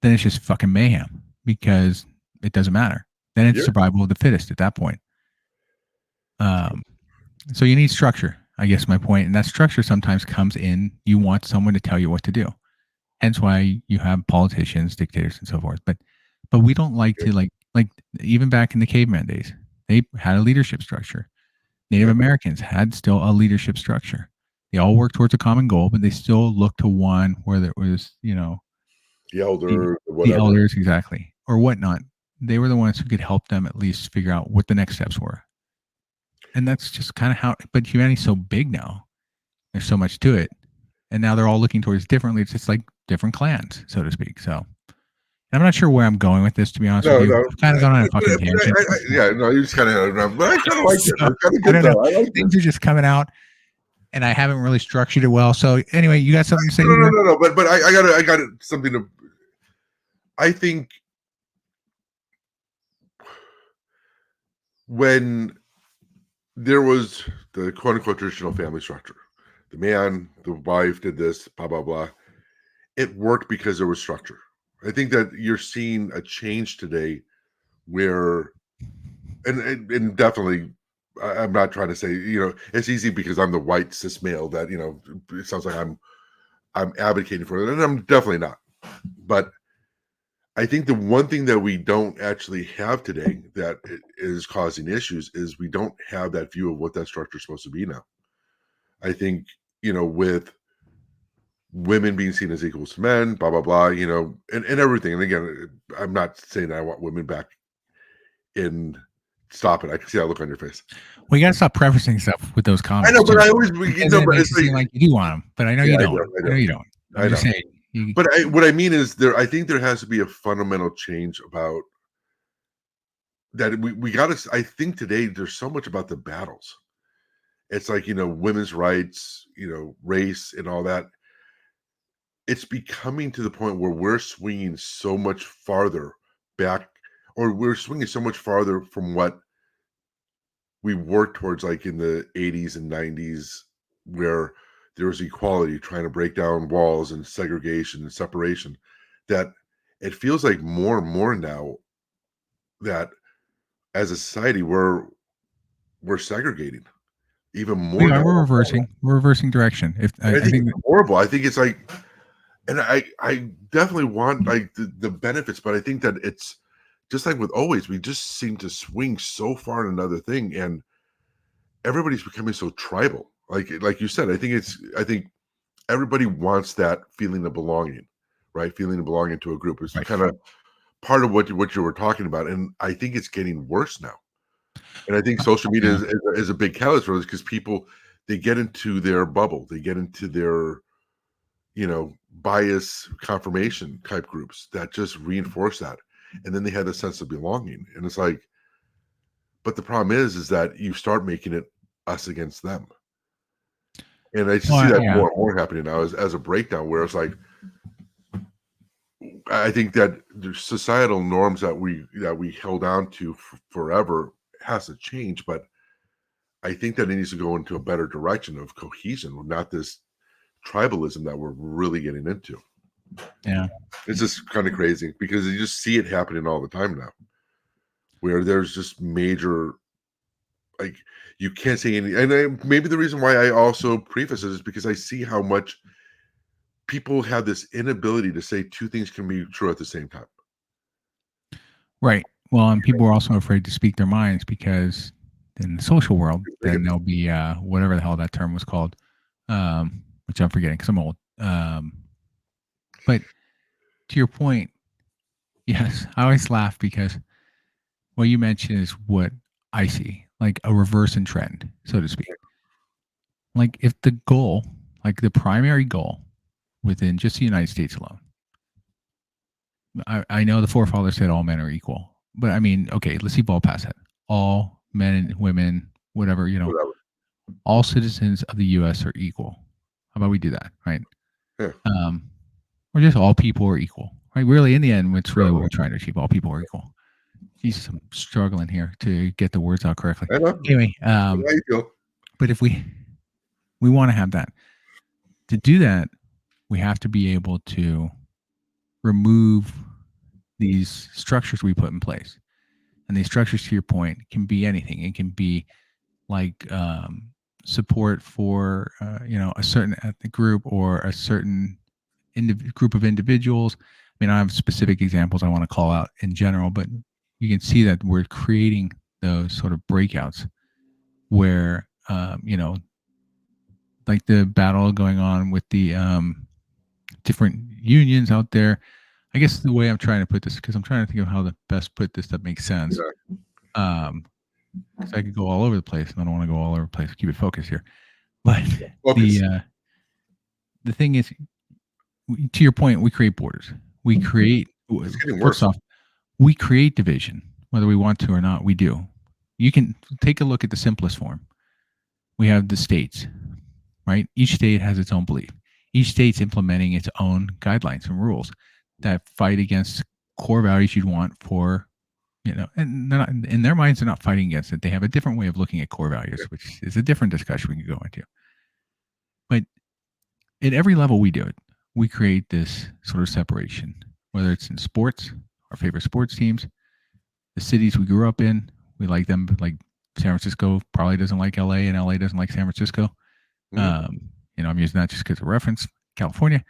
then it's just fucking mayhem because it doesn't matter. Then it's survival of the fittest at that point. So you need structure, I guess my point. And that structure sometimes comes in, you want someone to tell you what to do. Hence why you have politicians, dictators, and so forth. But we don't like to like even back in the caveman days, they had a leadership structure. Native Americans had still a leadership structure. They all worked towards a common goal, but they still looked to one where there was, the elders, the elders, exactly, or whatnot. They were the ones who could help them at least figure out what the next steps were. And that's just kind of how, but humanity's so big now. There's so much to it. And now they're all looking towards differently. It's just like different clans, so to speak. So I'm not sure where I'm going with this, to be honest with you. I've kind of gone on a fucking tangent. You just kind of, but I kind of like it. It's kind of good, though. I like things are just coming out, and I haven't really structured it well. So anyway, you got something to say? No. But I got something to. I think when there was the quote unquote traditional family structure, the man, the wife did this, blah blah blah. It worked because there was structure. I think that you're seeing a change today where, and definitely, I'm not trying to say, it's easy because I'm the white cis male that, it sounds like I'm advocating for it, and I'm definitely not. But I think the one thing that we don't actually have today that is causing issues is we don't have that view of what that structure is supposed to be now. I think, with women being seen as equals to men, blah, blah, blah, and everything. And again, I'm not saying I want women back in. Stop it. I can see that look on your face. Well, you got to stop prefacing stuff with those comments. I know, but I always, but it seem like you do want them, but I know you don't. I know you don't. I'm just saying. But what I mean is I think there has to be a fundamental change about that. We got to, I think today there's so much about the battles. It's like, women's rights, race and all that. It's becoming to the point where we're swinging so much farther back, or we're swinging so much farther from what we worked towards, like in the 80s and 90s, where there was equality, trying to break down walls and segregation and separation, that it feels like more and more now that as a society we're segregating even more. We're reversing direction. I think it's horrible. I think it's like, and I definitely want like the benefits, but I think that it's just like with always, we just seem to swing so far in another thing, and everybody's becoming so tribal. Like you said, I think everybody wants that feeling of belonging, right? Feeling of belonging to a group is kind of part of what you were talking about, and I think it's getting worse now. And I think social media is a big catalyst for this because people, they get into their bubble, they get into their bias confirmation type groups that just reinforce that, and then they have a sense of belonging, and it's like, but the problem is that you start making it us against them. And I just see that more and more happening now as a breakdown, where it's like, I think that the societal norms that we held on to forever has to change, but I think that it needs to go into a better direction of cohesion, not this tribalism that we're really getting into. Yeah, it's just kind of crazy because you just see it happening all the time now. where there's just major, like, you can't say any. And maybe the reason why I also preface it is because I see how much people have this inability to say two things can be true at the same time. Right. Well, and people are also afraid to speak their minds because in the social world, then there'll be whatever the hell that term was called, which I'm forgetting because I'm old. But to your point, yes, I always laugh because what you mentioned is what I see, like a reverse in trend, so to speak. Like if the goal, like the primary goal within just the United States alone, I know the forefathers said all men are equal, but I mean, okay, let's evolve past that. All men and women, whatever, all citizens of the U.S. are equal. How about we do that, right? Yeah. Or just all people are equal, right? Really, in the end, it's really what we're trying to achieve. All people are equal. Jesus, I'm struggling here to get the words out correctly. Anyway, but if we want to have that, to do that, we have to be able to remove these structures we put in place. And these structures, to your point, can be anything. It can be like support for a certain ethnic group or a certain group of individuals. I mean, I have specific examples I want to call out in general, but you can see that we're creating those sort of breakouts where like the battle going on with the different unions out there. I guess the way I'm trying to put this, because I'm trying to think of how to best put this that makes sense. Because I could go all over the place, and I don't want to go all over the place. Keep it focused here. But the thing is, to your point, we create borders. We create, first off, we create division, whether we want to or not. We do. You can take a look at the simplest form. We have the states, right? Each state has its own belief. Each state's implementing its own guidelines and rules that fight against core values you'd want for, and they're not, in their minds, they're not fighting against it. They have a different way of looking at core values, which is a different discussion we can go into. But at every level we do it, we create this sort of separation, whether it's in sports, our favorite sports teams, the cities we grew up in, we like them. Like San Francisco probably doesn't like LA, and LA doesn't like San Francisco. I'm using that just because of reference. California,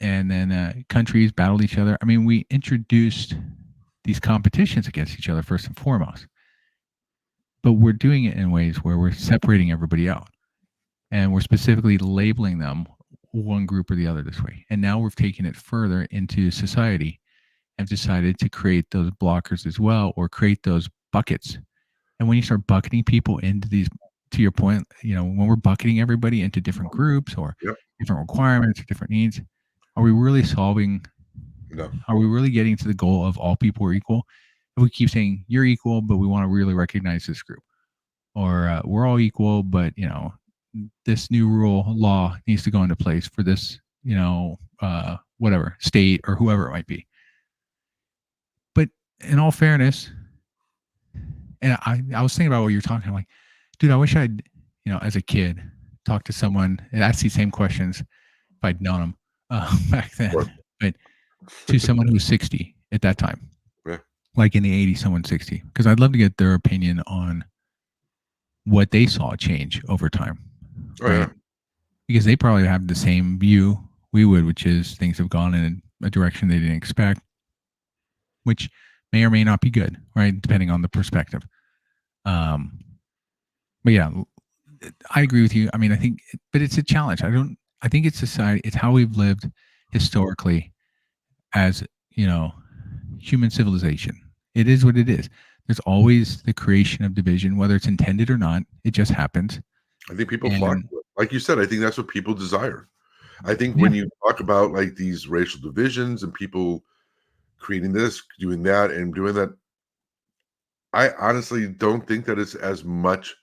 and then countries battled each other. I mean, we introduced these competitions against each other first and foremost, but we're doing it in ways where we're separating everybody out, and we're specifically labeling them one group or the other this way. And now we've taken it further into society and decided to create those blockers as well, or create those buckets. And when you start bucketing people into these, to your point, when we're bucketing everybody into different groups or different requirements or different needs, are we really solving? No. Are we really getting to the goal of all people are equal? If we keep saying you're equal, but we want to really recognize this group, or we're all equal, but this new law needs to go into place for this, whatever state or whoever it might be. But in all fairness, and I was thinking about what you're talking. I'm like, dude, I wish I'd, as a kid, talked to someone and asked these same questions if I'd known them back then. Right. But to someone who's 60 at that time, like in the 80s, someone 60, because I'd love to get their opinion on what they saw change over time. Right? Because they probably have the same view we would, which is things have gone in a direction they didn't expect, which may or may not be good, right? Depending on the perspective. But yeah, I agree with you. I mean, I think, but it's a challenge. I think it's society. It's how we've lived historically as, human civilization. It is what it is. There's always the creation of division, whether it's intended or not. It just happens. I think people flock to it. Like you said, I think that's what people desire. I think when you talk about like these racial divisions and people creating this, doing that, and doing that, I honestly don't think that it's as much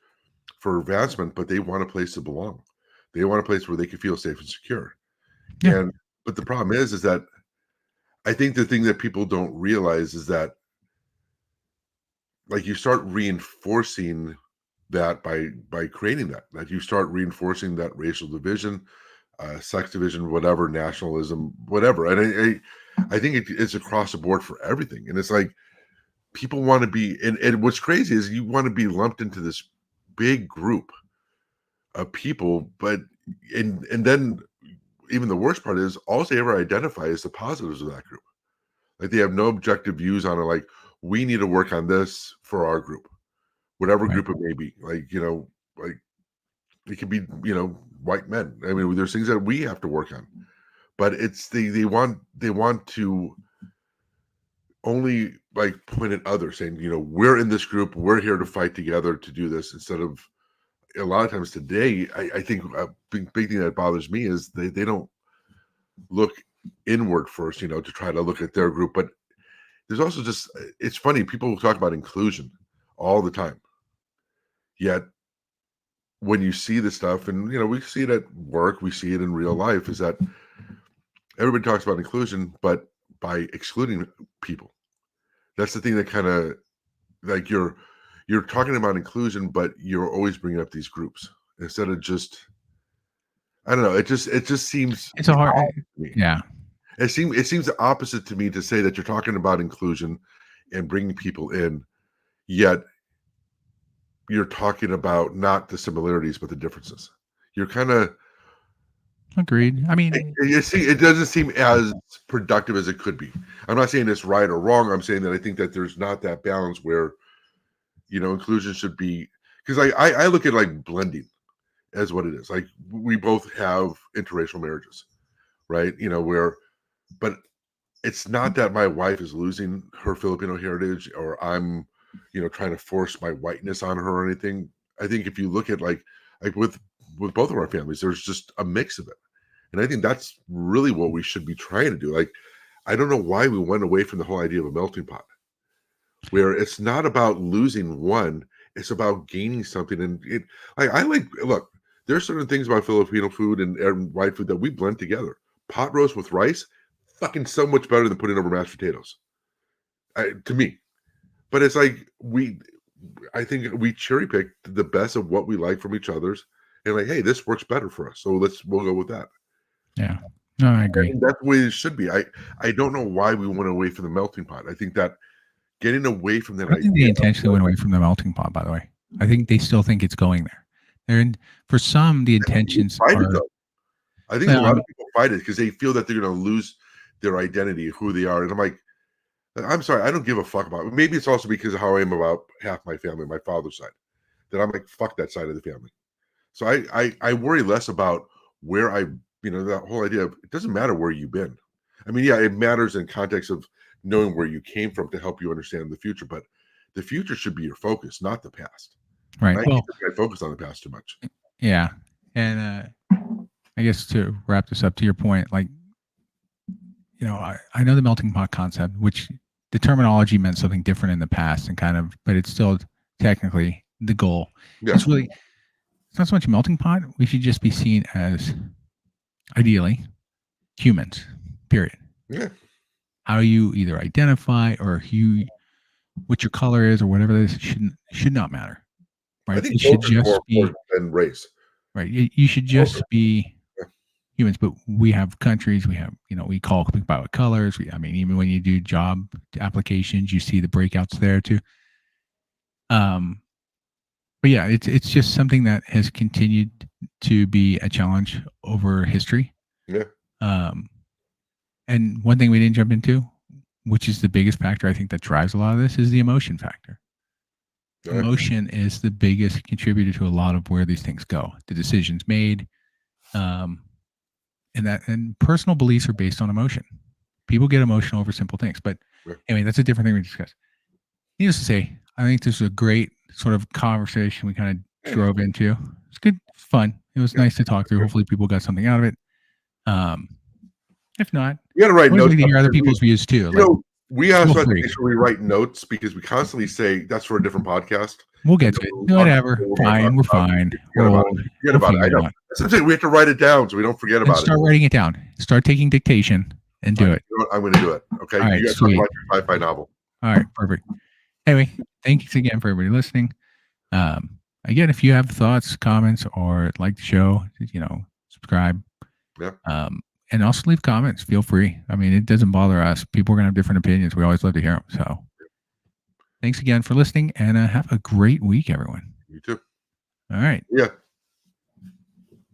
for advancement, but they want a place to belong. They want a place where they can feel safe and secure. Yeah. But the problem is that I think the thing that people don't realize is that, like, you start reinforcing that by creating that you start reinforcing that racial division, sex division, whatever, nationalism, whatever. And I think it's across the board for everything. And it's like, people want to be, and what's crazy is you want to be lumped into this big group of people, but and then even the worst part is all they ever identify is the positives of that group. Like they have no objective views on it. Like we need to work on this for our group, whatever group it may be. Like, you know, like it could be, you know, white men. I mean, there's things that we have to work on, but it's they want to only like point at others, saying, you know, we're in this group, we're here to fight together to do this, instead of a lot of times today. I think a big thing that bothers me is they don't look inward first, you know, to try to look at their group. But there's also just, it's funny, people talk about inclusion all the time, yet when you see the stuff, and you know, we see it at work, we see it in real life, is that everybody talks about inclusion, but by excluding people. That's the thing that kind of, like, you're talking about inclusion, but you're always bringing up these groups instead of just, I don't know. It just seems, it's a hard, yeah. It seems the opposite to me to say that you're talking about inclusion and bringing people in, yet you're talking about not the similarities but the differences. You're kind of agreed. I mean, you see, it doesn't seem as productive as it could be. I'm not saying it's right or wrong. I'm saying that I think that there's not that balance where, you know, inclusion should be, because I look at like blending as what it is. Like we both have interracial marriages, right? You know, where, but it's not that my wife is losing her Filipino heritage or I'm, you know, trying to force my whiteness on her or anything. I think if you look at like with both of our families, there's just a mix of it. And I think that's really what we should be trying to do. Like, I don't know why we went away from the whole idea of a melting pot, where it's not about losing one, it's about gaining something. And it, I like, look, there's certain things about Filipino food and white food that we blend together. Pot roast with rice, fucking so much better than putting over mashed potatoes, to me. But it's like I think we cherry picked the best of what we like from each other's, and like, hey, this works better for us, so we'll go with that. Yeah, no, I agree. And that's the way it should be. I don't know why we went away from the melting pot. I think that getting away from that, I think they intentionally went away from the melting pot. By the way, I think they still think it's going there. For some, the intentions are. I think a lot of people fight it because they feel that they're going to lose their identity, who they are, and I'm like, I'm sorry, I don't give a fuck about it. Maybe it's also because of how I am about half my family, my father's side, that I'm like, fuck that side of the family. So I worry less about where I, you know, that whole idea of, it doesn't matter where you've been. I mean, yeah, it matters in context of knowing where you came from to help you understand the future, but the future should be your focus, not the past. Right. Well, I focus on the past too much. Yeah. And I guess to wrap this up, to your point, like, you know, I know the melting pot concept, which the terminology meant something different in the past and kind of, but it's still technically the goal. Yeah. It's really, it's not so much a melting pot. We should just be seen as, ideally, humans, period. Yeah. How you either identify or what your color is or whatever it is should not matter. Right. I think it should just be than race. Right. You should just be humans, but we have countries, we have, you know, we call about colors. I mean, even when you do job applications, you see the breakouts there too. But yeah, it's just something that has continued to be a challenge over history. Yeah. And one thing we didn't jump into, which is the biggest factor I think that drives a lot of this, is the emotion factor. Yeah. Emotion is the biggest contributor to a lot of where these things go. The decisions made, and personal beliefs are based on emotion. People get emotional over simple things, but anyway, that's a different thing we discuss. Needless to say, I think this is a great sort of conversation we kind of drove into. It's good, fun. It was nice to talk through. Hopefully, people got something out of it. If not, you got to write notes. We hear other people's views too. You know, we also have to make sure we write notes because we constantly say that's for a different podcast. We'll get to it. Whatever. Fine. We're fine. Forget about it. I know. That's what I'm saying. We have to write it down so we don't forget about it. Start writing it down. Start taking dictation and do it. You know what? I'm going to do it. Okay. All right, you guys talk about your sci-fi novel. All right. Perfect. Anyway, thanks again for everybody listening. Again, if you have thoughts, comments, or like the show, you know, subscribe. Yeah. And also leave comments. Feel free. I mean, it doesn't bother us. People are going to have different opinions. We always love to hear them. So, Thanks again for listening, and have a great week, everyone. You too. All right. Yeah.